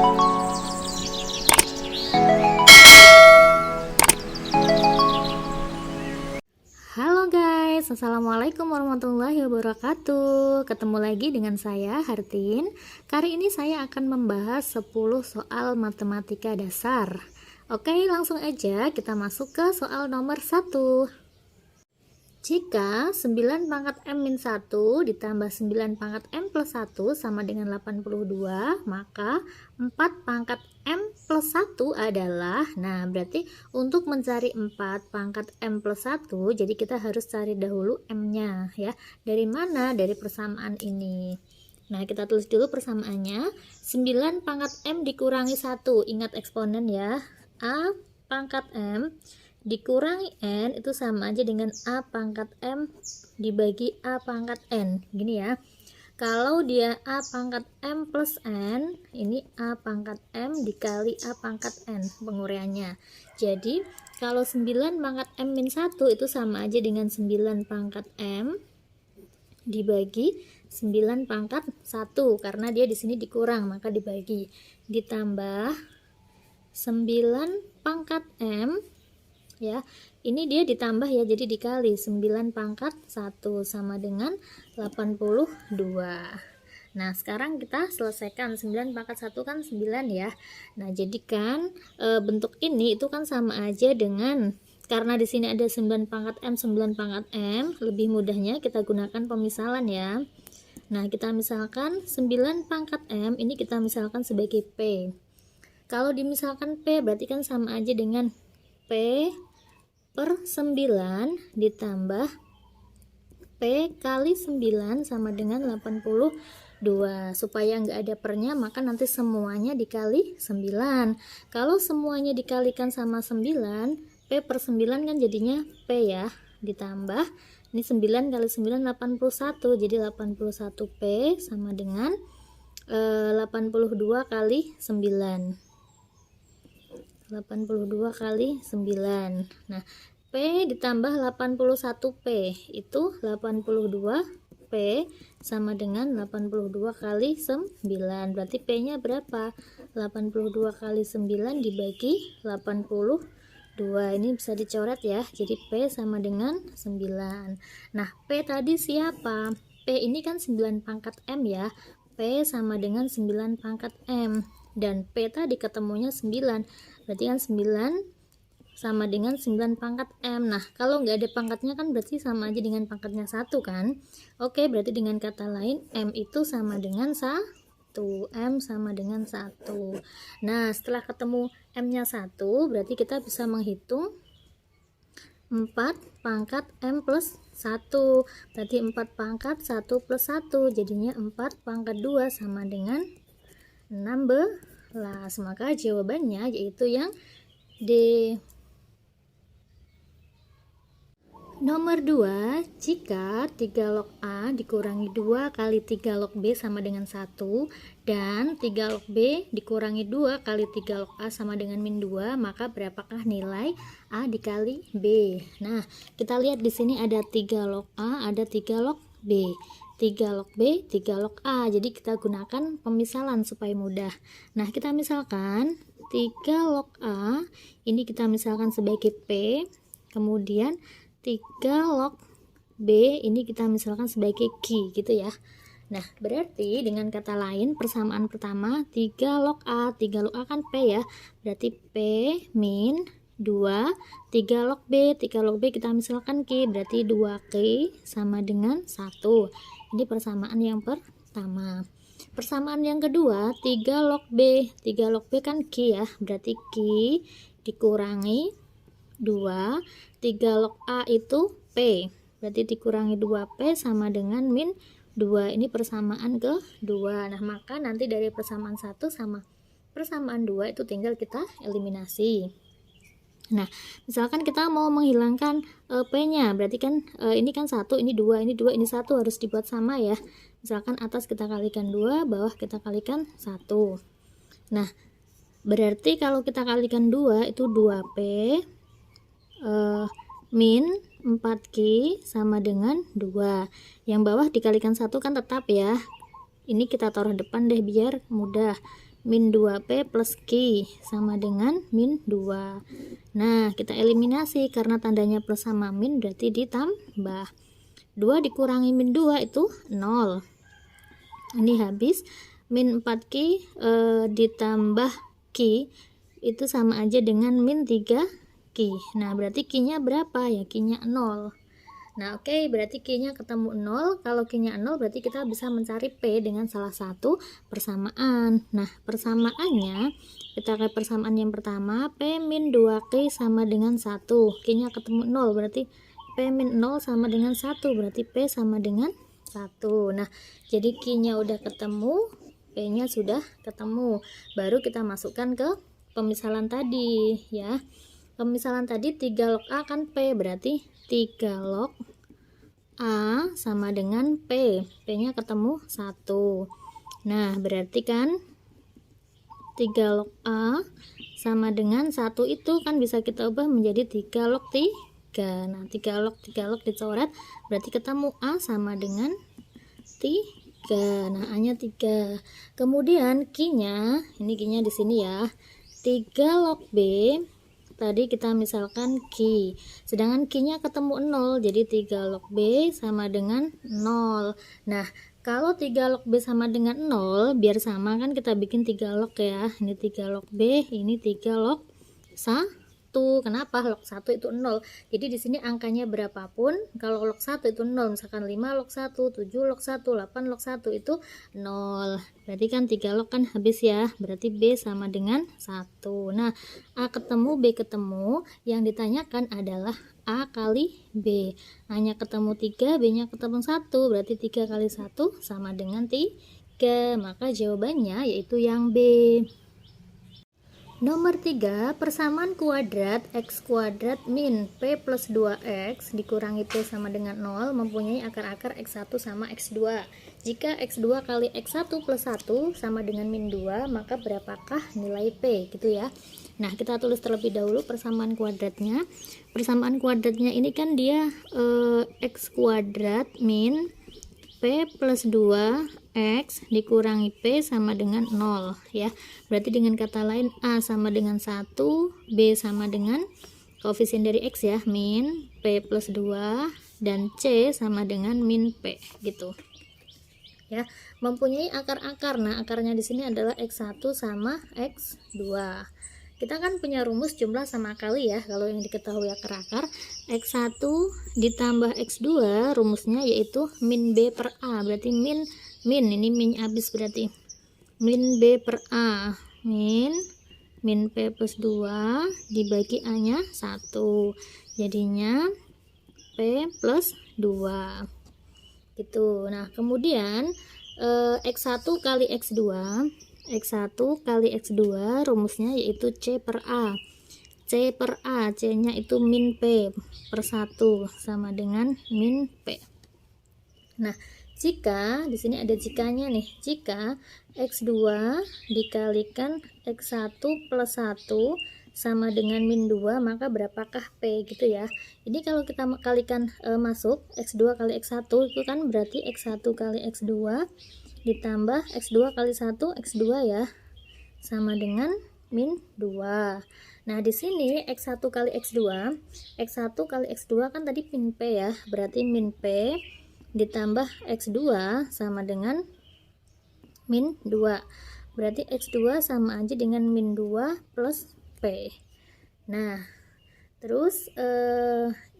Halo guys, assalamualaikum warahmatullahi wabarakatuh. Ketemu lagi dengan saya Hartin. Kali ini saya akan membahas 10 soal matematika dasar. Oke, langsung aja kita masuk ke soal nomor 1. Jika 9 pangkat M-1 ditambah 9 pangkat M plus 1 sama dengan 82, maka 4 pangkat M plus 1 adalah, nah berarti untuk mencari 4 pangkat M plus 1, jadi kita harus cari dahulu M-nya ya. Dari mana? Dari persamaan ini. Nah, kita tulis dulu persamaannya. 9 pangkat M dikurangi 1, ingat eksponen ya. A pangkat M dikurangi N itu sama aja dengan A pangkat M dibagi A pangkat N, gini ya. Kalau dia A pangkat M plus N, ini A pangkat M dikali A pangkat N penguraiannya. Jadi kalau 9 pangkat M-1 itu sama aja dengan 9 pangkat M dibagi 9 pangkat 1, karena dia di sini dikurang maka dibagi, ditambah 9 pangkat M ya, ini dia ditambah ya, jadi dikali 9 pangkat 1 sama dengan 82. Nah sekarang kita selesaikan. 9 pangkat 1 kan 9 ya. Nah jadi kan bentuk ini itu kan sama aja dengan, karena di sini ada 9 pangkat M 9 pangkat M, lebih mudahnya kita gunakan pemisalan ya. Nah kita misalkan 9 pangkat M ini kita misalkan sebagai P. Kalau dimisalkan P berarti kan sama aja dengan P per 9 ditambah P kali 9 sama dengan 82. Supaya nggak ada pernya maka nanti semuanya dikali 9. Kalau semuanya dikalikan sama 9, P per 9 kan jadinya P ya, ditambah ini 9 kali 9 81, jadi 81 P sama dengan 82 kali 9. 82 kali 9. Nah, P ditambah 81P itu 82P sama dengan 82 kali 9. Berarti P-nya berapa? 82 kali 9 dibagi 82. Ini bisa dicoret ya. Jadi P sama dengan 9. Nah, P tadi siapa? P ini kan 9 pangkat M ya. P sama dengan 9 pangkat M. Dan P tadi ketemunya 9. Berarti kan 9 sama dengan 9 pangkat M. Nah kalau nggak ada pangkatnya kan berarti sama aja dengan pangkatnya 1 kan. Oke, berarti dengan kata lain M itu sama dengan 1. M sama dengan 1. Nah setelah ketemu M nya 1 berarti kita bisa menghitung 4 pangkat M plus 1. Berarti 4 pangkat 1 plus 1 jadinya 4 pangkat 2 sama dengan 16. Maka jawabannya yaitu yang D. Nomor 2, jika 3 log A dikurangi 2 kali 3 log B sama dengan 1 dan 3 log B dikurangi 2 kali 3 log A sama dengan min 2, maka berapakah nilai A dikali B? Nah, kita lihat di sini ada 3 log A, ada 3 log B. 3 log B, 3 log A. Jadi kita gunakan pemisalan supaya mudah. Nah, kita misalkan 3 log A ini kita misalkan sebagai P, kemudian 3 log B ini kita misalkan sebagai Q gitu ya. Nah, berarti dengan kata lain persamaan pertama 3 log A, 3 log A kan P ya. Berarti P min 2, 3 log B, 3 log B kita misalkan Q, berarti 2Q sama dengan 1. Ini persamaan yang pertama. Persamaan yang kedua 3 log B, 3 log B kan Q ya, berarti Q dikurangi 2, 3 log A itu P, berarti dikurangi 2P sama dengan min 2. Ini persamaan kedua. Nah maka nanti dari persamaan 1 sama persamaan 2 itu tinggal kita eliminasi. Nah, misalkan kita mau menghilangkan P-nya, berarti kan ini kan 1, ini 2, ini 2, ini 1 harus dibuat sama ya. Misalkan atas kita kalikan 2, bawah kita kalikan 1. Nah, berarti kalau kita kalikan 2 itu 2P min 4Q sama dengan 2. Yang bawah dikalikan 1 kan tetap ya. Ini kita taruh depan deh biar mudah. min 2P plus Q sama dengan min 2. Nah, kita eliminasi karena tandanya plus sama min berarti ditambah. 2 dikurangi min 2 itu 0. Ini habis. Min 4Q ditambah Q itu sama aja dengan min 3Q. Nah, berarti Q-nya berapa ya? Q-nya 0. Nah, oke, berarti Q-nya ketemu 0. Kalau Q-nya 0 berarti kita bisa mencari P dengan salah satu persamaan. Nah, persamaannya kita ke persamaan yang pertama, P min 2Q sama dengan 1. Q-nya ketemu 0, berarti P min 0 sama dengan 1, berarti P sama dengan 1. Nah, jadi Q-nya udah ketemu, P-nya sudah ketemu. Baru kita masukkan ke pemisalan tadi ya. Pemisalan tadi 3 log A kan P, berarti 3 log A sama dengan P. P-nya ketemu 1. Nah, berarti kan 3 log A sama dengan 1 itu kan bisa kita ubah menjadi 3 log 3. Nah, 3 log dicoret, berarti ketemu A sama dengan 3. Nah, A-nya 3. Kemudian Q-nya, ini Q-nya di sini ya. 3 log B tadi kita misalkan Q, sedangkan Q-nya ketemu 0, jadi 3 log B sama dengan 0. Nah, kalau 3 log B sama dengan 0, biar sama kan kita bikin 3 log ya. Ini 3 log B, ini 3 log 1. Kenapa? Log 1 itu 0. Jadi di sini angkanya berapapun, kalau log 1 itu 0, misalkan 5 log 1, 7 log 1, 8 log 1 itu 0. Berarti kan 3 log kan habis ya. Berarti B sama dengan 1. Nah, A ketemu, B ketemu. Yang ditanyakan adalah A kali B. A-nya ketemu 3, B-nya ketemu 1. Berarti 3 kali 1 sama dengan 3. Maka jawabannya yaitu yang B. Nomor 3, persamaan kuadrat x kuadrat min P plus 2x dikurangi P sama dengan 0 mempunyai akar-akar x1 sama x2. Jika x2 kali x1 plus 1 sama dengan min 2, maka berapakah nilai P? Gitu ya. Nah, kita tulis terlebih dahulu persamaan kuadratnya. Persamaan kuadratnya ini kan dia x kuadrat min P plus 2x dikurangi P sama dengan 0 ya. Berarti dengan kata lain A sama dengan 1, B sama dengan koefisien dari X ya, min P plus 2, dan C sama dengan min P gitu. Ya, mempunyai akar-akar. Nah, akarnya di sini adalah X1 sama X2. Kita kan punya rumus jumlah sama kali ya. Kalau yang diketahui akar-akar, X1 ditambah X2 rumusnya yaitu min B per A. Berarti min ini min habis, berarti min B per A, min P plus 2 dibagi A nya 1, jadinya P plus 2 gitu. Nah, kemudian X1 kali X2, X1 kali X2 rumusnya yaitu C per A. C per A, C nya itu min P per 1 sama dengan min P. Nah, jika di sini ada jikanya nih, jika X2 dikalikan X1 plus 1 sama dengan min 2, maka berapakah P gitu ya. Jadi kalau kita kalikan masuk X2 kali X1 itu kan berarti X1 kali X2 ditambah X2 kali 1 X2 ya, sama dengan min 2. Nah, di sini X1 kali X2, X1 kali X2 kan tadi min P ya, berarti min P ditambah X2 sama dengan min 2. Berarti X2 sama aja dengan min 2 plus P. Nah, terus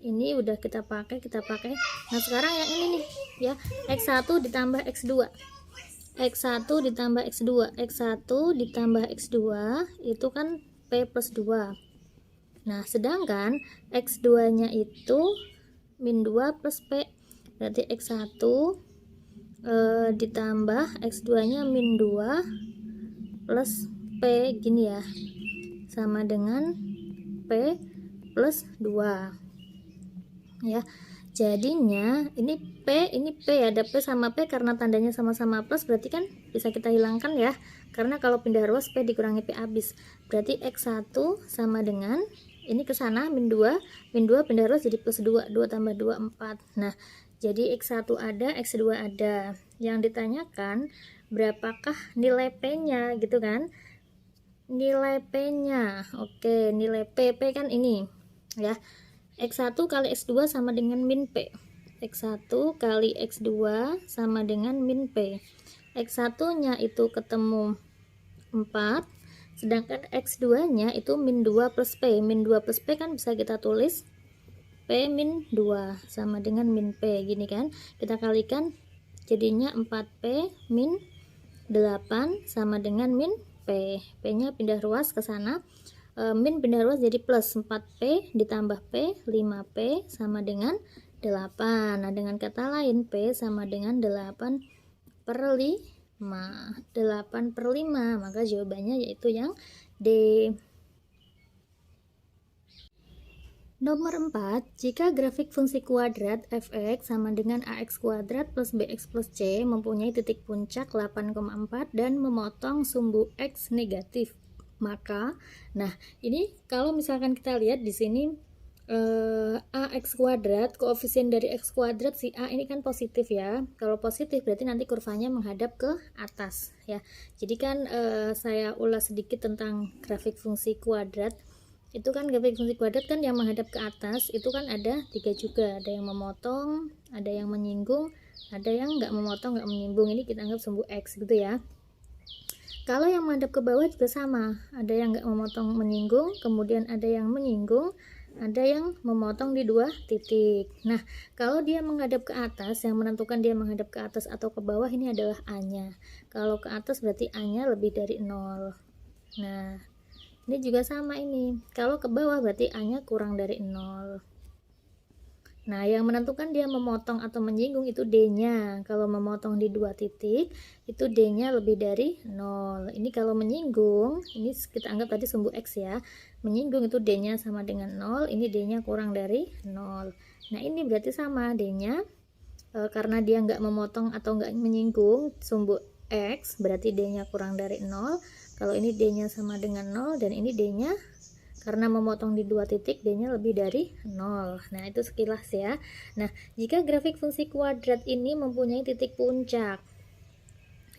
ini udah kita pakai. Nah, sekarang yang ini nih ya, X1 ditambah X2. X1 ditambah X2. X1 ditambah X2 itu kan P plus 2. Nah, sedangkan X2 nya itu min 2 plus P. Berarti X1 ditambah X2 nya min 2 plus P gini ya, sama dengan P plus 2 ya. Jadinya ini P ada P sama P karena tandanya sama-sama plus, berarti kan bisa kita hilangkan ya, karena kalau pindah ruas P dikurangi P habis. Berarti X1 sama dengan ini ke sana min 2 pindah ruas jadi plus 2 tambah 2 4. Nah, jadi X1 ada, X2 ada. Yang ditanyakan berapakah nilai P-nya gitu kan, nilai P-nya. Oke, nilai P kan ini ya, X1 kali X2 sama dengan min P. X1 kali X2 sama dengan min P. X1 nya itu ketemu 4, sedangkan X2 nya itu min 2 plus P. Min 2 plus P kan bisa kita tulis P min 2 sama dengan min P, gini kan, kita kalikan jadinya 4P min 8 sama dengan min P. P nya pindah ruas ke sana, min pindah ruas jadi plus 4P ditambah P, 5P sama dengan 8. Nah, dengan kata lain P sama dengan 8 per 5. 8 per 5, maka jawabannya yaitu yang D. Nomor 4, jika grafik fungsi kuadrat f(x) sama dengan ax kuadrat plus bx plus c mempunyai titik puncak 8,4 dan memotong sumbu x negatif, maka, nah ini kalau misalkan kita lihat di sini ax kuadrat, koefisien dari x kuadrat si a ini kan positif ya. Kalau positif berarti nanti kurvanya menghadap ke atas ya. Jadi kan saya ulas sedikit tentang grafik fungsi kuadrat. Itu kan grafik fungsi kuadrat kan yang menghadap ke atas itu kan ada 3 juga, ada yang memotong, ada yang menyinggung, ada yang nggak memotong, nggak menyinggung. Ini kita anggap sumbu x gitu ya. Kalau yang menghadap ke bawah juga sama, ada yang nggak memotong menyinggung, kemudian ada yang menyinggung, ada yang memotong di 2 titik. Nah, kalau dia menghadap ke atas, yang menentukan dia menghadap ke atas atau ke bawah ini adalah A-nya. Kalau ke atas berarti A-nya lebih dari 0. Nah, ini juga sama ini. Kalau ke bawah berarti A-nya kurang dari 0. Nah, yang menentukan dia memotong atau menyinggung itu D-nya. Kalau memotong di 2 titik, itu D-nya lebih dari 0. Ini kalau menyinggung, ini kita anggap tadi sumbu X ya. Menyinggung itu D-nya sama dengan 0, ini D-nya kurang dari 0. Nah, ini berarti sama D-nya. Karena dia nggak memotong atau nggak menyinggung sumbu X, berarti D-nya kurang dari 0. Kalau ini D-nya sama dengan 0 dan ini D-nya karena memotong di 2 titik D-nya lebih dari 0. Nah, itu sekilas ya. Nah, jika grafik fungsi kuadrat ini mempunyai titik puncak.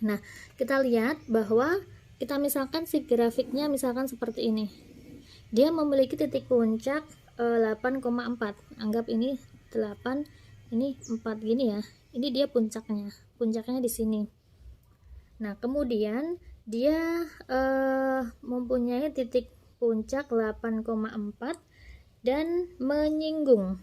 Nah, kita lihat bahwa kita misalkan si grafiknya misalkan seperti ini. Dia memiliki titik puncak 8,4. Anggap ini 8, ini 4 gini ya. Ini dia puncaknya. Puncaknya di sini. Nah, kemudian dia mempunyai titik puncak 8,4 dan menyinggung,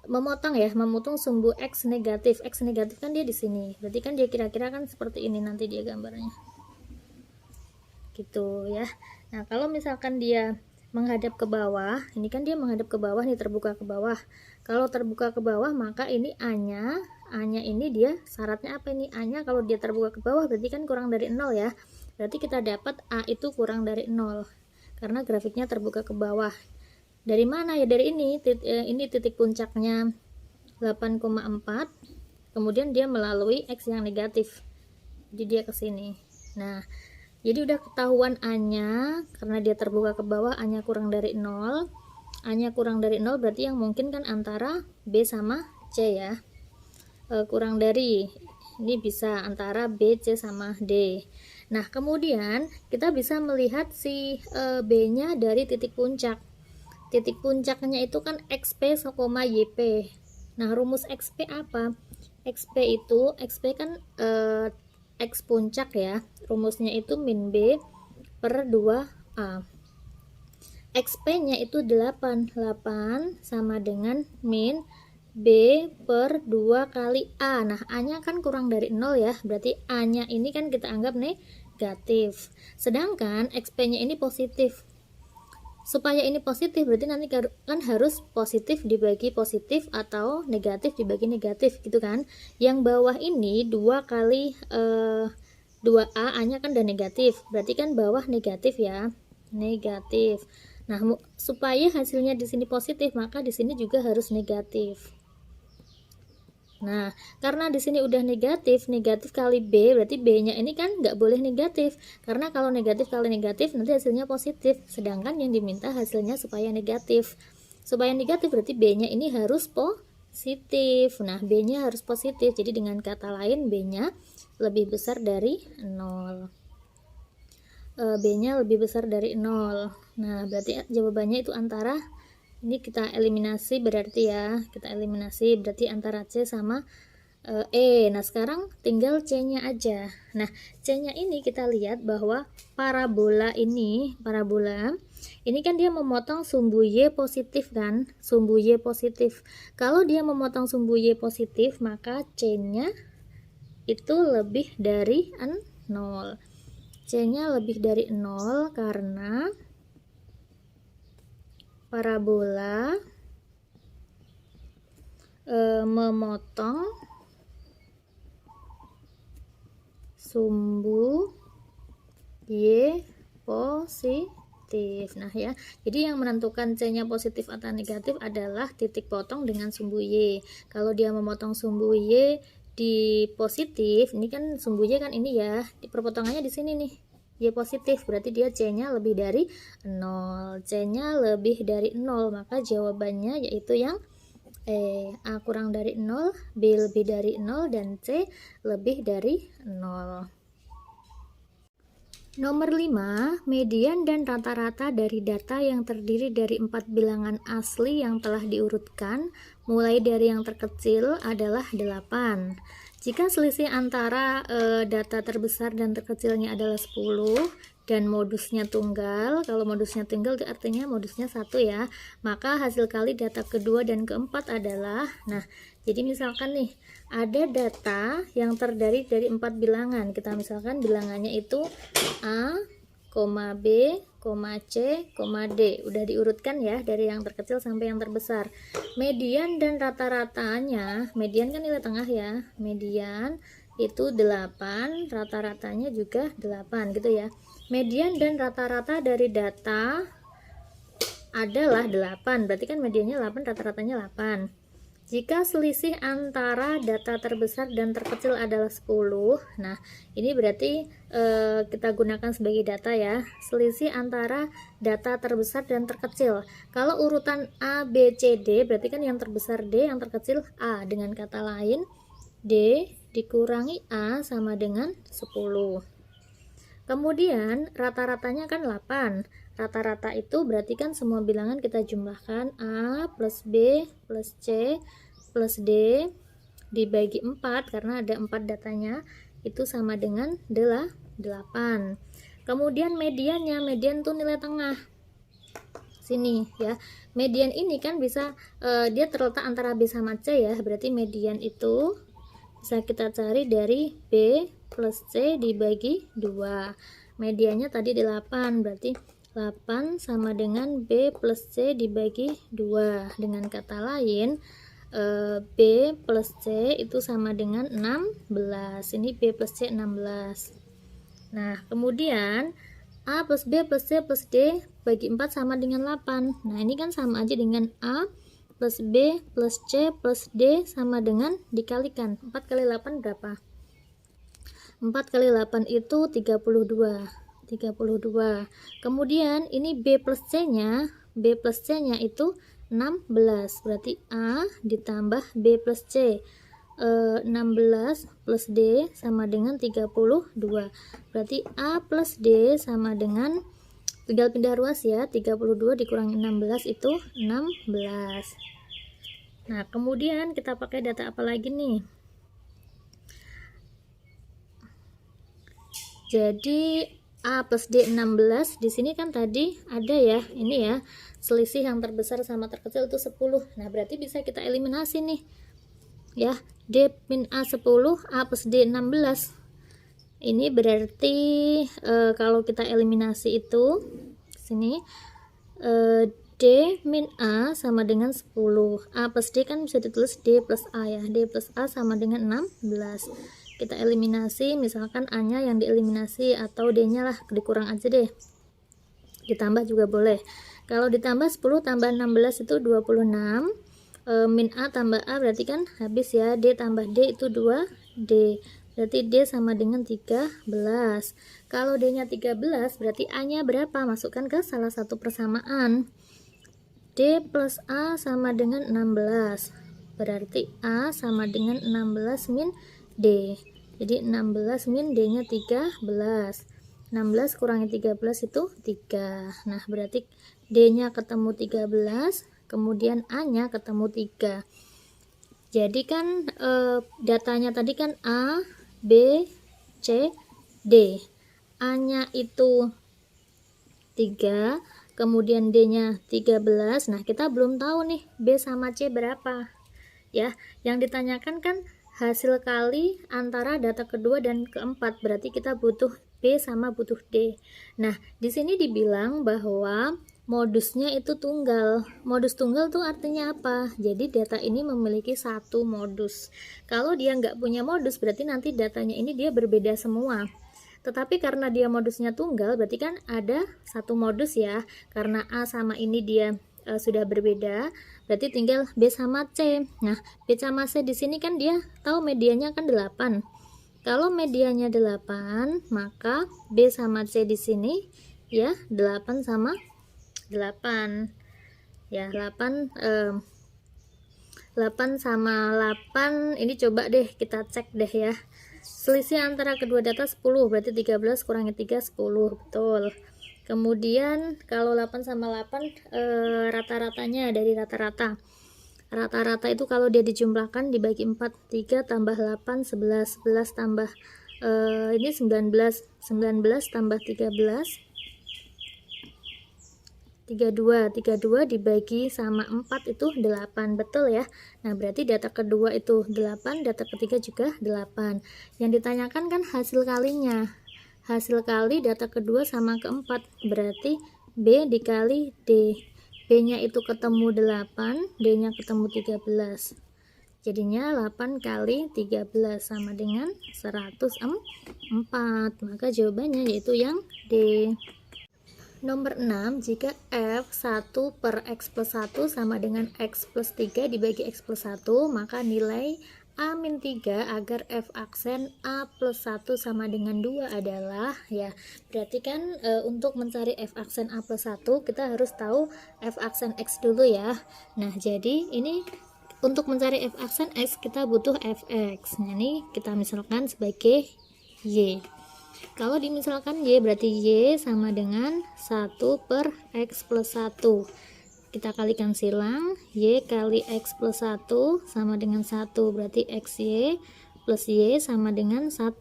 memotong ya, memotong sumbu x negatif. X negatif kan dia di sini. Berarti kan dia kira-kira kan seperti ini nanti dia gambarnya. Gitu ya. Nah, kalau misalkan dia menghadap ke bawah, ini kan dia menghadap ke bawah nih, terbuka ke bawah. Kalau terbuka ke bawah maka ini A-nya ini dia syaratnya apa ini? A-nya kalau dia terbuka ke bawah berarti kan kurang dari 0 ya. Berarti kita dapat A itu kurang dari 0 karena grafiknya terbuka ke bawah. Dari mana ya? Dari ini titik puncaknya 8,4, kemudian dia melalui X yang negatif, jadi dia ke sini. Nah, jadi udah ketahuan A-nya karena dia terbuka ke bawah, A-nya kurang dari 0. A-nya kurang dari 0 berarti yang mungkin kan antara B sama C ya. Kurang dari, ini bisa antara B, C sama D. Nah, kemudian kita bisa melihat si B-nya dari titik puncak. Titik puncaknya itu kan XP, YP. Nah, rumus XP apa? XP kan X puncak ya. Rumusnya itu min B per 2A. XP-nya itu 8 sama dengan min B per 2 kali A. Nah, A-nya kan kurang dari 0 ya. Berarti A-nya ini kan kita anggap negatif. Sedangkan XP-nya ini positif. Supaya ini positif berarti nanti kan harus positif dibagi positif atau negatif dibagi negatif gitu kan. Yang bawah ini 2 kali 2A, A-nya kan udah negatif. Berarti kan bawah negatif ya. Negatif. Nah, supaya hasilnya di sini positif, maka di sini juga harus negatif. Nah, karena di sini udah negatif kali B, berarti B-nya ini kan nggak boleh negatif. Karena kalau negatif kali negatif, nanti hasilnya positif. Sedangkan yang diminta hasilnya supaya negatif. Supaya negatif berarti B-nya ini harus positif. Nah, B-nya harus positif. Jadi dengan kata lain B-nya lebih besar dari 0. B-nya lebih besar dari 0. Nah, berarti jawabannya itu antara, ini kita eliminasi berarti ya. Kita eliminasi berarti antara C sama E. Nah, sekarang tinggal C-nya aja. Nah, C-nya ini kita lihat bahwa parabola ini kan dia memotong sumbu Y positif kan? Sumbu Y positif. Kalau dia memotong sumbu Y positif, maka C-nya itu lebih dari 0. C-nya lebih dari 0 karena parabola memotong sumbu Y positif. Nah ya, jadi yang menentukan C-nya positif atau negatif adalah titik potong dengan sumbu Y. Kalau dia memotong sumbu Y di positif, ini kan sumbu Y kan ini ya, di perpotongannya di sini nih, Y positif, berarti dia C-nya lebih dari 0. C-nya lebih dari 0, maka jawabannya yaitu yang A kurang dari 0, B lebih dari 0, dan C lebih dari 0. Nomor 5, median dan rata-rata dari data yang terdiri dari 4 bilangan asli yang telah diurutkan, mulai dari yang terkecil adalah 8. Jika selisih antara data terbesar dan terkecilnya adalah 10, dan modusnya tunggal, kalau modusnya tunggal artinya modusnya 1 ya, maka hasil kali data kedua dan keempat adalah, nah jadi misalkan nih ada data yang terdiri dari 4 bilangan, kita misalkan bilangannya itu A, B, C, D, udah diurutkan ya dari yang terkecil sampai yang terbesar. Median dan rata-ratanya, median kan nilai tengah ya, median itu 8, rata-ratanya juga 8 gitu ya. Median dan rata-rata dari data adalah 8, berarti kan mediannya 8, rata-ratanya 8. Jika selisih antara data terbesar dan terkecil adalah 10, nah ini berarti kita gunakan sebagai data ya, selisih antara data terbesar dan terkecil. Kalau urutan A, B, C, D, berarti kan yang terbesar D, yang terkecil A. Dengan kata lain, D dikurangi A sama dengan 10. Kemudian rata-ratanya kan 8. Rata-rata itu berarti kan semua bilangan kita jumlahkan, A plus B plus C plus D dibagi 4 karena ada 4 datanya, itu sama dengan 8. Kemudian mediannya, median tuh nilai tengah. Sini ya. Median ini kan bisa dia terletak antara B sama C ya. Berarti median itu bisa kita cari dari B plus C dibagi 2. Mediannya tadi 8, berarti 8 sama dengan B plus C dibagi 2. Dengan kata lain, B plus C itu sama dengan 16. Ini B plus C 16. Nah, kemudian A plus B plus C plus D bagi 4 sama dengan 8. Nah, ini kan sama aja dengan A plus B plus C plus D sama dengan dikalikan. 4 kali 8 berapa? 4 kali 8 itu 32. Kemudian ini B plus C-nya itu 16. Berarti A ditambah B plus C. 16 plus D sama dengan 32. Berarti A plus D sama dengan, tinggal pindah ruas ya, 32 dikurangi 16 itu 16. Nah, kemudian kita pakai data apa lagi nih? Jadi A plus D 16, di sini kan tadi ada ya, ini ya, selisih yang terbesar sama terkecil itu 10. Nah, berarti bisa kita eliminasi nih. Ya, D min A 10, A plus D 16. Ini berarti kalau kita eliminasi itu sini D min A sama dengan 10. A plus D kan bisa ditulis D plus A ya. D plus A sama dengan 16. Kita eliminasi, misalkan A-nya yang dieliminasi atau D-nya lah dikurang aja deh. Ditambah juga boleh. Kalau ditambah 10 tambah 16 itu 26. Min A tambah A berarti kan habis ya. D tambah D itu 2D. Berarti D sama dengan 13. Kalau D-nya 13 berarti A-nya berapa? Masukkan ke salah satu persamaan. D plus A sama dengan 16. berarti A sama dengan 16 min D. Jadi 16 min D nya 13, 16 kurangi 13 itu 3. Nah berarti D nya ketemu 13, kemudian A nya ketemu 3. Jadi kan datanya tadi kan A, B, C, D. A nya itu 3, kemudian D nya 13. Nah kita belum tahu nih B sama C berapa ya. Yang ditanyakan kan hasil kali antara data kedua dan keempat, berarti kita butuh B sama butuh D. Nah di sini dibilang bahwa modusnya itu tunggal. Modus tunggal tuh artinya apa? Jadi data ini memiliki satu modus. Kalau dia nggak punya modus, berarti nanti datanya ini dia berbeda semua. Tetapi karena dia modusnya tunggal, berarti kan ada satu modus ya. Karena A sama ini dia sudah berbeda, berarti tinggal B sama C. Nah, B sama C di sini kan dia tahu medianya kan 8. Kalau medianya 8, maka B sama C di sini ya 8 sama 8. Ya, 8 sama 8 ini coba deh kita cek deh ya. Selisih antara kedua data 10, berarti 13 kurangi 3 10, betul. Kemudian kalau 8 sama 8 rata-ratanya dari rata-rata. Rata-rata itu kalau dia dijumlahkan dibagi 4, 3 tambah 8 11, 11 tambah ini 19, 19 tambah 13 32 dibagi sama 4 itu 8, betul ya. Nah berarti data kedua itu 8, data ketiga juga 8. Yang ditanyakan kan hasil kalinya. Hasil kali data kedua sama keempat, berarti B dikali D. B nya itu ketemu 8, D nya ketemu 13. Jadinya 8 kali 13 sama dengan 104. Maka jawabannya yaitu yang D. Nomor 6, jika F 1 per X plus 1 sama dengan X plus 3 dibagi X plus 1, maka nilai A-3 agar F aksen A plus 1 sama dengan 2 adalah, ya berarti kan untuk mencari F aksen A plus 1 kita harus tahu F aksen X dulu ya. Nah jadi ini untuk mencari F aksen X kita butuh Fx. Nah ini kita misalkan sebagai Y. Kalau dimisalkan Y, berarti Y sama dengan 1 per X plus 1. Kita kalikan silang, Y kali X plus 1 sama dengan 1. Berarti XY plus Y sama dengan 1.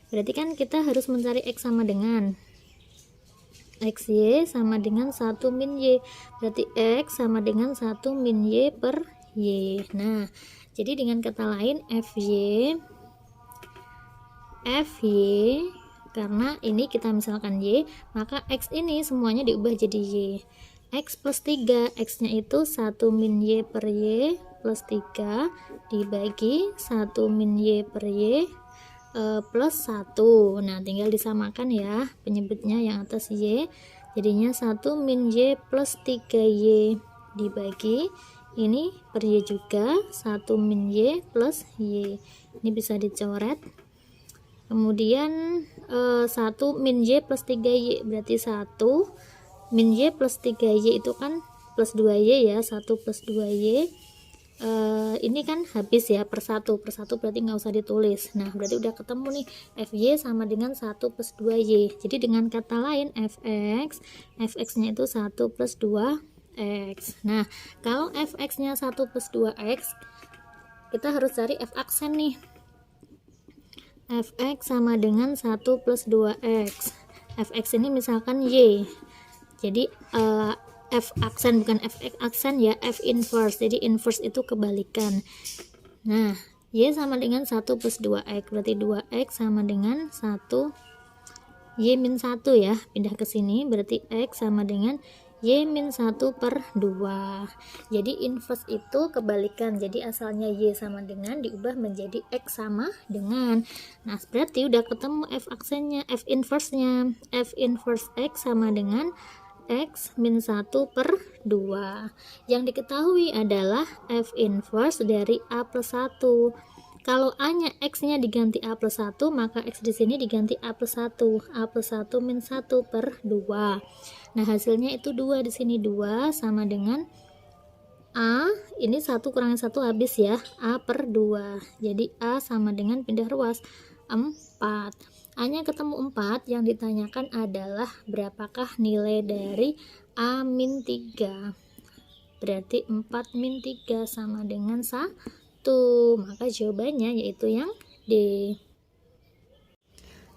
Berarti kan kita harus mencari X sama dengan XY sama dengan 1 min Y. Berarti X sama dengan 1 min Y per Y. Nah, jadi dengan kata lain FY karena ini kita misalkan Y, maka X ini semuanya diubah jadi Y. X plus 3, X nya itu 1 min Y per Y plus 3 dibagi 1 min Y per Y plus 1. Nah tinggal disamakan ya penyebutnya yang atas Y, jadinya 1 min Y plus 3Y dibagi ini per Y juga 1 min Y plus Y. Ini bisa dicoret. Kemudian 1 min Y plus 3Y, berarti 1 min Y plus 3Y itu kan plus 2Y ya, 1 plus 2Y. Ini kan habis ya per 1 berarti nggak usah ditulis. Nah berarti udah ketemu nih FY sama dengan 1 plus 2Y. Jadi dengan kata lain Fx nya itu 1 plus 2X. Nah kalau Fx nya 1 plus 2X, kita harus cari F aksen nih. Fx sama dengan 1 plus 2x. Fx ini misalkan Y. Jadi F aksen bukan F aksen ya, F inverse. Jadi inverse itu kebalikan. Nah, Y sama dengan 1 plus 2x. Berarti 2x sama dengan 1 Y min 1 ya. Pindah ke sini berarti X sama dengan Y min 1 per 2. Jadi inverse itu kebalikan. Jadi asalnya Y sama dengan diubah menjadi X sama dengan. Nah berarti udah ketemu F aksennya, F inverse nya. F inverse X sama dengan X min 1 per 2. Yang diketahui adalah F inverse dari A plus 1. Kalau A nya X nya diganti A plus 1, maka X di sini diganti A plus 1. A plus 1 min 1 per 2. Nah hasilnya itu 2 di sini, 2 sama dengan A, ini 1 kurangi 1 habis ya, A per 2. Jadi A sama dengan pindah ruas 4. A-nya ketemu 4, yang ditanyakan adalah berapakah nilai dari A min 3. Berarti 4 min 3 sama dengan 1. Maka jawabannya yaitu yang D.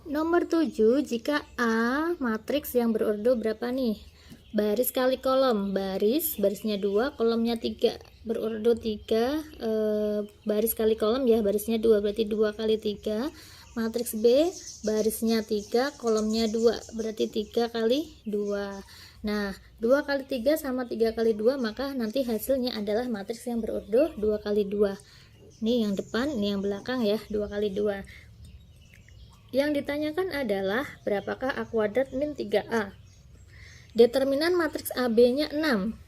Nomor 7, jika A matriks yang berordo berapa nih? Baris kali kolom, barisnya 2, kolomnya 3, berordo 3, baris kali kolom ya, barisnya 2, berarti 2 kali 3. Matriks B, barisnya 3, kolomnya 2, berarti 3 kali 2. Nah, 2 kali 3 sama 3 kali 2, maka nanti hasilnya adalah matriks yang berordo 2 kali 2. Ini yang depan, ini yang belakang ya, 2 kali 2. Yang ditanyakan adalah berapakah A kuadrat min 3A. Determinan matriks AB-nya 6.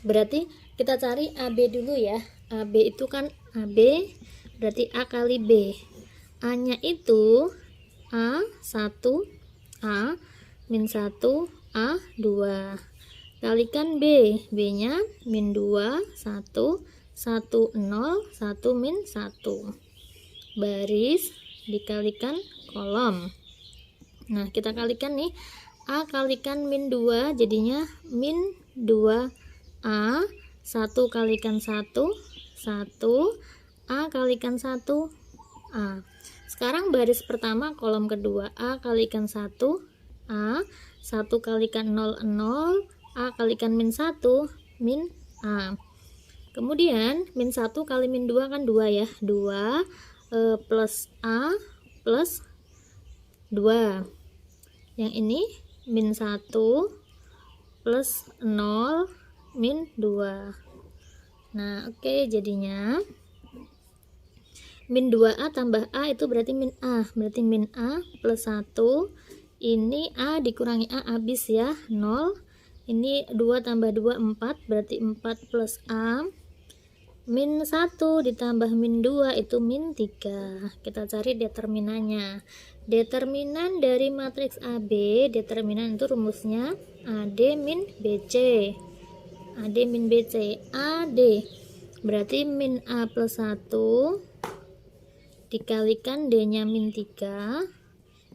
Berarti kita cari AB dulu ya. AB itu kan AB, berarti A kali B. A-nya itu A1, A, min 1, A2. Kalikan B. B-nya min 2, 1, 1, 0, 1, min 1. Baris dikalikan kolom. Nah, kita kalikan nih. A kalikan min 2 jadinya min 2A, 1 kalikan 1, 1, A kalikan 1, A. Sekarang baris pertama kolom kedua, A kalikan 1, A, 1 kalikan 0, 0, A kalikan min 1, min A. Kemudian min 1 kali min 2 kan 2 ya, 2 plus A plus 2. Yang ini min 1 plus 0 min 2. Nah, oke, jadinya min 2A tambah A itu berarti min A. Berarti min A plus 1. Ini A dikurangi A habis ya, 0. Ini 2 tambah 2, 4. Berarti 4 plus A. Min 1 ditambah min 2 itu min 3. Kita cari determinannya. Determinan dari matriks AB, determinan itu rumusnya AD min BC. AD min BC. AD berarti min A plus 1 dikalikan D-nya min 3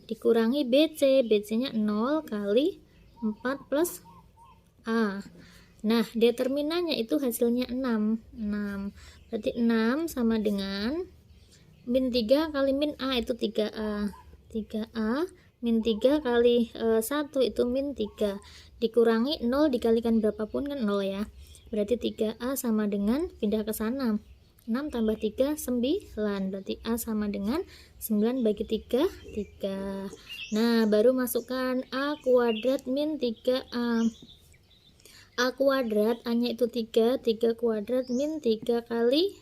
dikurangi BC. BC-nya 0 kali 4 plus A. Nah, determinannya itu hasilnya 6. Berarti 6 sama dengan min 3 kali min A itu 3A. 3A min 3 kali 1 itu min 3. Dikurangi 0 dikalikan berapapun kan 0 ya. Berarti 3A sama dengan pindah ke sana. 6 tambah 3, 9. Berarti A sama dengan 9 bagi 3, 3. Nah, baru masukkan A kuadrat min 3A. A kuadrat, A-nya itu 3, 3 kuadrat min 3 kali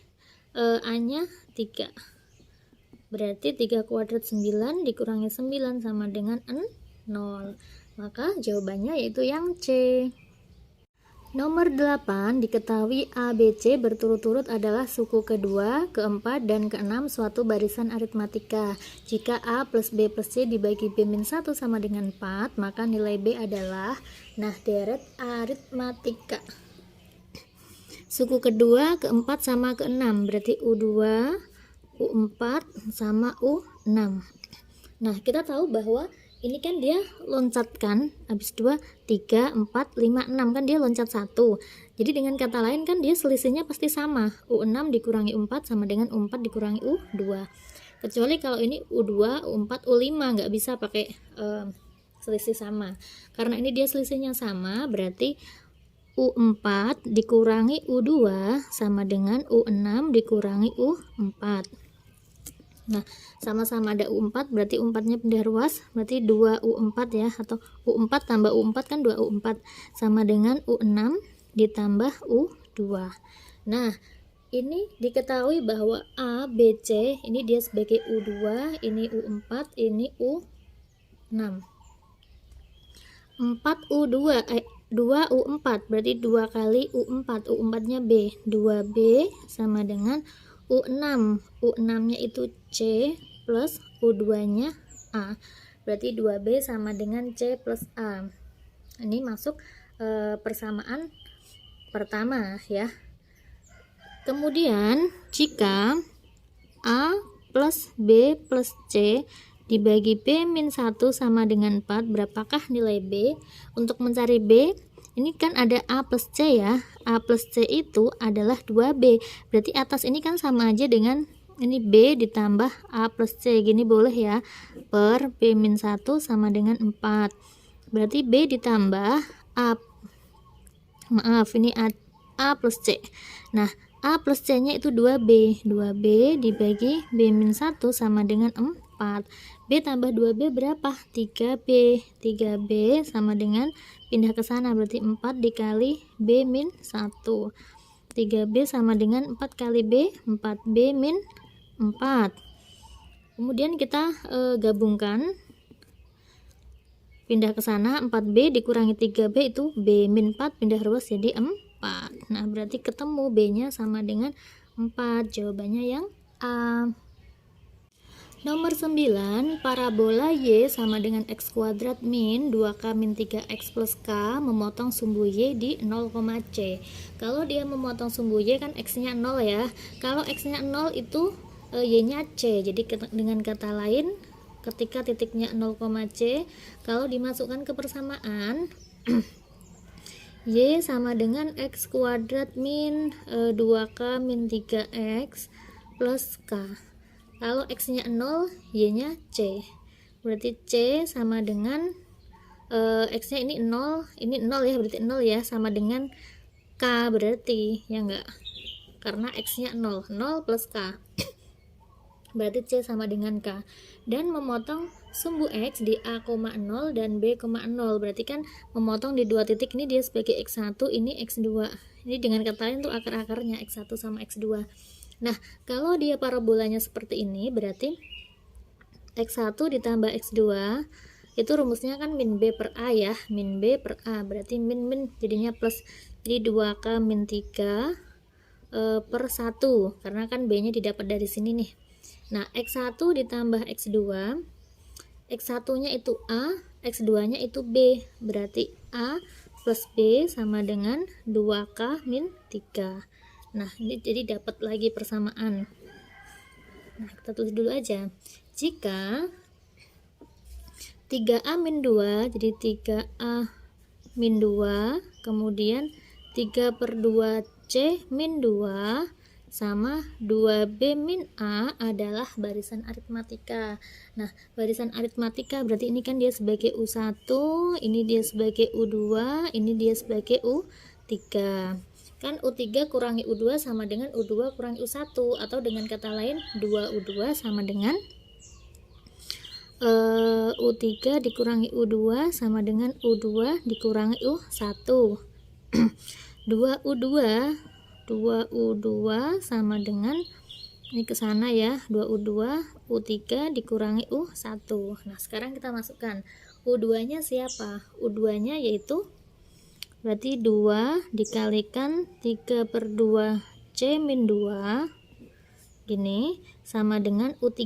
A-nya 3. Berarti 3 kuadrat 9 dikurangi 9 sama dengan 0. Maka jawabannya yaitu yang C. Nomor 8, diketahui ABC berturut-turut adalah suku kedua, keempat, dan keenam suatu barisan aritmatika. Jika A plus B plus C dibagi B min 1 sama dengan 4, maka nilai B adalah, nah, deret aritmatika. Suku kedua, keempat, sama keenam, berarti U2, U4 sama U6. Nah, kita tahu bahwa ini kan dia loncatkan habis 2, 3, 4, 5, 6 kan dia loncat 1. Jadi dengan kata lain kan dia selisihnya pasti sama. U6 dikurangi U4 sama dengan U4 dikurangi U2. Kecuali kalau ini U2, U4, U5 nggak bisa pakai selisih sama. Karena ini dia selisihnya sama, berarti U4 dikurangi U2 sama dengan U6 dikurangi U4. Nah, sama-sama ada U4, berarti U4-nya pindah ruas, berarti 2U4 ya, atau U4 tambah U4 kan 2U4, sama dengan U6 ditambah U2. Nah, ini diketahui bahwa A, B, C, ini dia sebagai U2, ini U4, ini U6. 4U2, 2U4, berarti 2 kali U4, U4-nya B, 2B sama dengan U6, U6-nya itu C plus U2-nya A, berarti 2B sama dengan C plus A. Ini masuk persamaan pertama ya. Kemudian jika A plus B plus C dibagi B min 1 sama dengan 4, berapakah nilai B? Untuk mencari B, ini kan ada A plus C ya. A plus C itu adalah 2B. Berarti atas ini kan sama aja dengan ini B ditambah A plus C. Gini boleh ya. Per B min 1 sama dengan 4. Berarti B ditambah ini A plus C. Nah, A plus C nya itu 2B. 2B dibagi B min 1 sama dengan 4. B tambah 2B berapa? 3B. 3B sama dengan, pindah ke sana, berarti 4 dikali B min 1. 3B sama dengan 4 kali B, 4B min 4. Kemudian kita gabungkan, pindah ke sana, 4B dikurangi 3B itu B min 4, pindah ruas jadi 4. Nah, berarti ketemu B-nya sama dengan 4. Jawabannya yang A. Nomor 9, parabola Y sama dengan X kuadrat min 2K min 3X plus K memotong sumbu Y di 0, C. Kalau dia memotong sumbu Y kan X-nya 0 ya. Kalau X-nya 0 itu Y-nya C. Jadi dengan kata lain, ketika titiknya 0, C, kalau dimasukkan ke persamaan Y sama dengan X kuadrat min 2K min 3X plus K. Kalau X nya 0, Y nya C. Berarti C sama dengan X nya ini 0 ya, berarti 0 ya, sama dengan K berarti, ya enggak? Karena X nya 0 plus K. Berarti C sama dengan K. Dan memotong sumbu X di A, 0 dan B, 0. Berarti kan memotong di dua titik, ini dia sebagai X1, ini X2. Ini dengan kata lain tuh akar-akarnya X1 sama X2. Nah, kalau dia parabolanya seperti ini, berarti X1 ditambah X2 itu rumusnya kan min B per A ya, min B per A, berarti min jadinya plus, jadi 2K min 3 per 1, karena kan B nya didapat dari sini nih. Nah, X1 ditambah X2, X1 nya itu A, X2 nya itu B, berarti A plus B sama dengan 2K min 3. Nah, ini jadi dapat lagi persamaan. Nah, kita tulis dulu aja. Jika 3A min 2, jadi 3A min 2, kemudian 3 per 2C min 2, sama 2B min A adalah barisan aritmatika. Nah, barisan aritmatika berarti ini kan dia sebagai U1, ini dia sebagai U2, ini dia sebagai U3. Kan U3 kurangi U2 sama dengan U2 kurangi U1, atau dengan kata lain 2U2 sama dengan U3 dikurangi U2 sama dengan U2 dikurangi U1. 2U2 sama dengan, ini ke sana ya, 2U2, U3 dikurangi U1. Nah, sekarang kita masukkan U2 nya siapa? U2 nya yaitu berarti 2 dikalikan 3 per 2 C min 2 gini, sama dengan U3.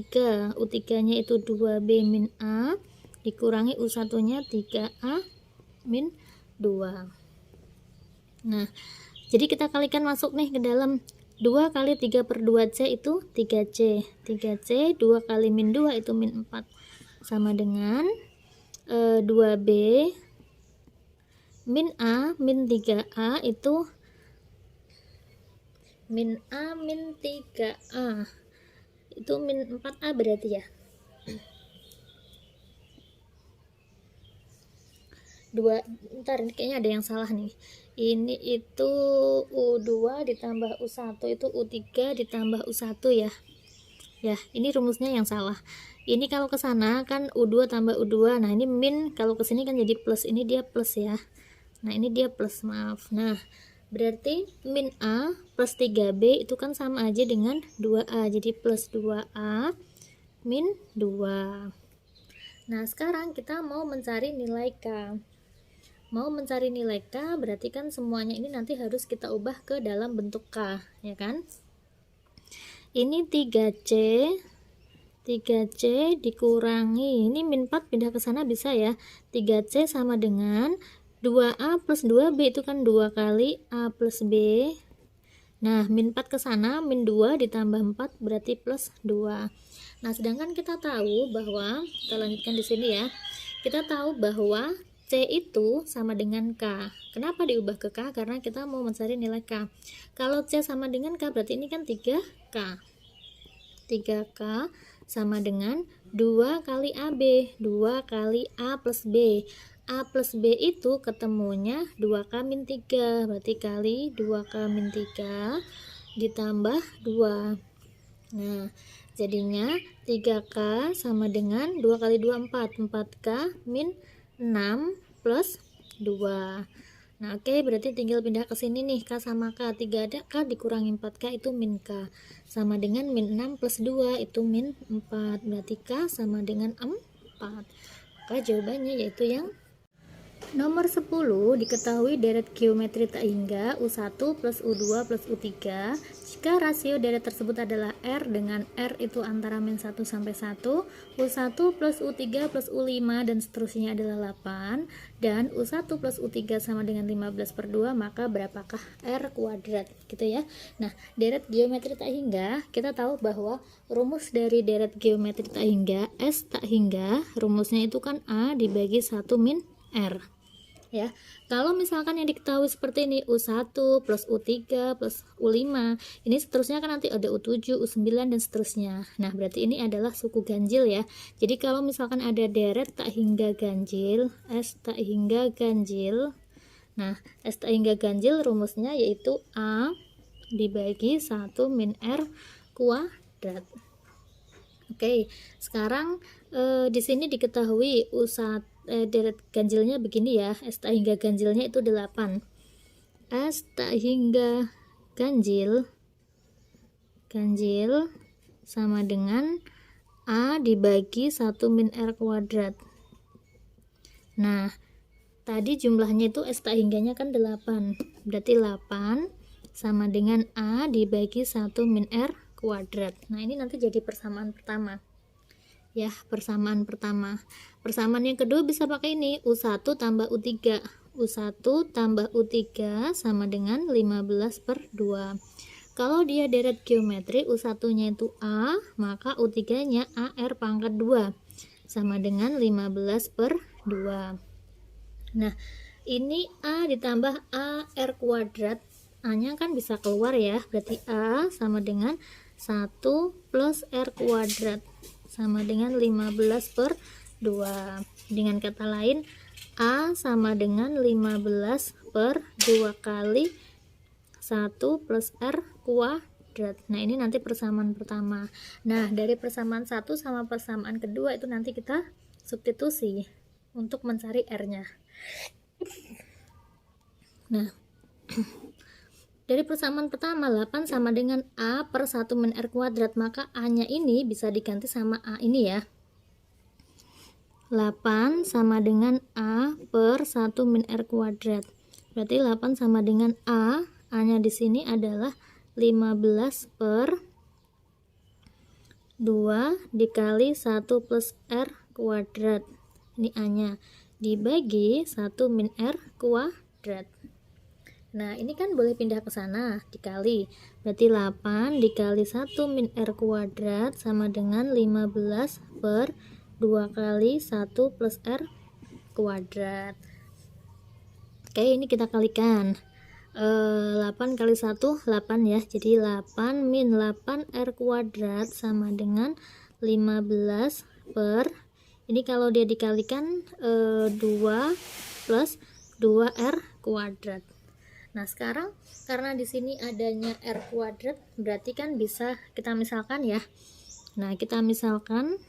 U3 nya itu 2B min A dikurangi U1 nya 3A min 2. Nah, jadi kita kalikan masuk nih ke dalam 2 kali 3 per 2C itu 3C. 3C 2 kali min 2 itu min 4, sama dengan 2B min A min 3A itu min A min 3A itu min 4A berarti ya. 2, ntar ini kayaknya ada yang salah nih. Ini itu U2 ditambah U1 itu U3 ditambah U1 ya. Ya, ini rumusnya yang salah. Ini kalau ke sana kan U2 tambah U2. Nah, ini min, kalau ke sini kan jadi plus, ini dia plus ya. Nah, ini dia plus, maaf. Nah, berarti min A plus 3B itu kan sama aja dengan 2A. Jadi plus 2A min 2. Nah, sekarang kita mau mencari nilai K. Mau mencari nilai K berarti kan semuanya ini nanti harus kita ubah ke dalam bentuk K, ya kan? Ini 3C dikurangi, ini min 4 pindah ke sana bisa ya. 3C sama dengan 2A plus 2B itu kan 2 kali A plus B. Nah, min 4 ke sana, min 2 ditambah 4 berarti plus 2. Nah, sedangkan kita tahu bahwa, kita lanjutkan di sini ya. Kita tahu bahwa C itu sama dengan K. Kenapa diubah ke K? Karena kita mau mencari nilai K. Kalau C sama dengan K, berarti ini kan 3K. 3K sama dengan 2 kali AB, 2 kali A plus B. A plus B itu ketemunya 2K min 3, berarti kali 2K min 3 ditambah 2. Nah, jadinya 3K sama dengan 2 kali 2, 4. 4K min 6 plus 2. Nah, oke, berarti tinggal pindah ke sini nih, K sama K. 3 ada K dikurangi 4K itu min K. Sama dengan min 6 plus 2 itu min 4. Berarti K sama dengan 4. Maka jawabannya yaitu yang nomor 10. Diketahui deret geometri tak hingga U1 plus U2 plus U3 jika rasio deret tersebut adalah R dengan R itu antara min 1 sampai 1, U1 plus U3 plus U5 dan seterusnya adalah 8, dan U1 plus U3 sama dengan 15 per 2, maka berapakah R kuadrat gitu ya. Nah, deret geometri tak hingga, kita tahu bahwa rumus dari deret geometri tak hingga, S tak hingga, rumusnya itu kan A dibagi 1 min R ya. Kalau misalkan yang diketahui seperti ini, U1 plus U3 plus U5, ini seterusnya kan nanti ada U7, U9 dan seterusnya. Nah, berarti ini adalah suku ganjil ya. Jadi kalau misalkan ada deret tak hingga ganjil, S tak hingga ganjil. Nah, S tak hingga ganjil rumusnya yaitu A dibagi 1 min R kuadrat. Oke, sekarang di sini diketahui U1 deret ganjilnya begini ya. S tak hingga ganjilnya itu 8. S tak hingga ganjil sama dengan A dibagi 1 min R kuadrat. Nah, tadi jumlahnya itu S tak hingganya kan 8. Berarti 8 sama dengan A dibagi 1 min R kuadrat. Nah, ini nanti jadi persamaan pertama. Ya, persamaan pertama. Persamaan yang kedua bisa pakai ini, U1 tambah U3. U1 tambah U3 sama dengan 15 per 2. Kalau dia deret geometri, U1-nya itu A, maka U3-nya AR pangkat 2 sama dengan 15 per 2. Nah, ini A ditambah AR kuadrat, A-nya kan bisa keluar ya, berarti A sama dengan 1 plus R kuadrat sama dengan 15 per 2. Dengan kata lain, A sama dengan 15 per 2 kali 1 plus R kuadrat. Nah, ini nanti persamaan pertama. Nah, dari persamaan 1 sama persamaan kedua itu nanti kita substitusi untuk mencari R-nya. Nah, dari persamaan pertama 8 sama dengan A per 1 min R kuadrat, maka A-nya ini bisa diganti sama A ini ya. 8 sama dengan A per 1 min R kuadrat. Berarti 8 sama dengan A-nya di sini adalah 15 per 2 dikali 1 plus R kuadrat. Ini A-nya. Dibagi 1 min R kuadrat. Nah, ini kan boleh pindah ke sana, dikali. Berarti 8 dikali 1 min R kuadrat sama dengan 15 per 2 kali 1 plus R kuadrat. Oke, ini kita kalikan. 8 kali 1, 8 ya. Jadi 8 min 8 R kuadrat sama dengan 15 per, ini kalau dia dikalikan 2 plus 2R kuadrat. Nah, sekarang karena di sini adanya R kuadrat, berarti kan bisa kita misalkan ya. Nah, kita misalkan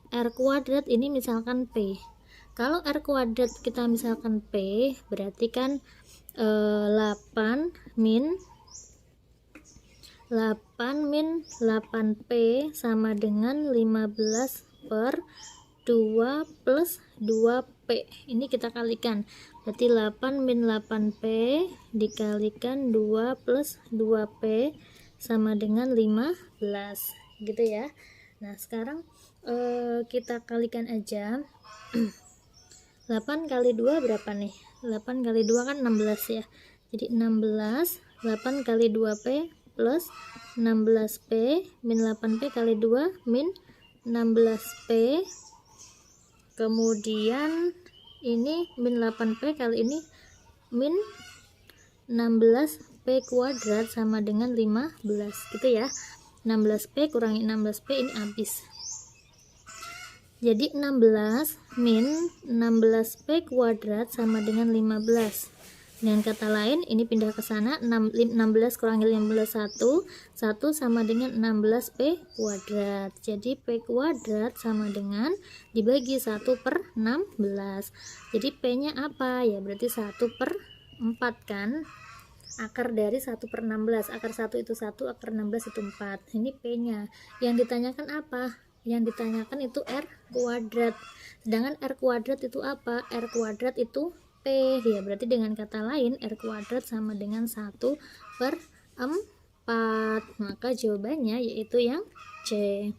R kuadrat ini misalkan P. Kalau R kuadrat kita misalkan P, berarti kan 8 min 8P sama dengan 15 per 2 plus 2P. Ini kita kalikan. Berarti 8 min 8P dikalikan 2 plus 2P sama dengan 15. Gitu ya. Nah, sekarang kita kalikan aja. 8 kali 2 berapa nih? 8 kali 2 kan 16 ya. Jadi 16, 8 kali 2P plus 16P min 8P kali 2 min 16P. Kemudian ini min 8P kali ini min 16P kuadrat sama dengan 15 gitu ya. 16P kurangi 16P ini habis. Jadi 16 min 16P kuadrat sama dengan 15. Dengan kata lain ini pindah ke sana, 16 kurangi 15 1 sama dengan 16P kuadrat. Jadi P kuadrat sama dengan dibagi 1 per 16. Jadi P nya apa ya, berarti 1 per 4 kan. Akar dari 1 per 16, akar 1 itu 1, akar 16 itu 4. Ini P nya. Yang ditanyakan apa? Yang ditanyakan itu R kuadrat. Sedangkan R kuadrat itu apa? R kuadrat itu P ya, berarti dengan kata lain R kuadrat sama dengan 1 per 4. Maka jawabannya yaitu yang C.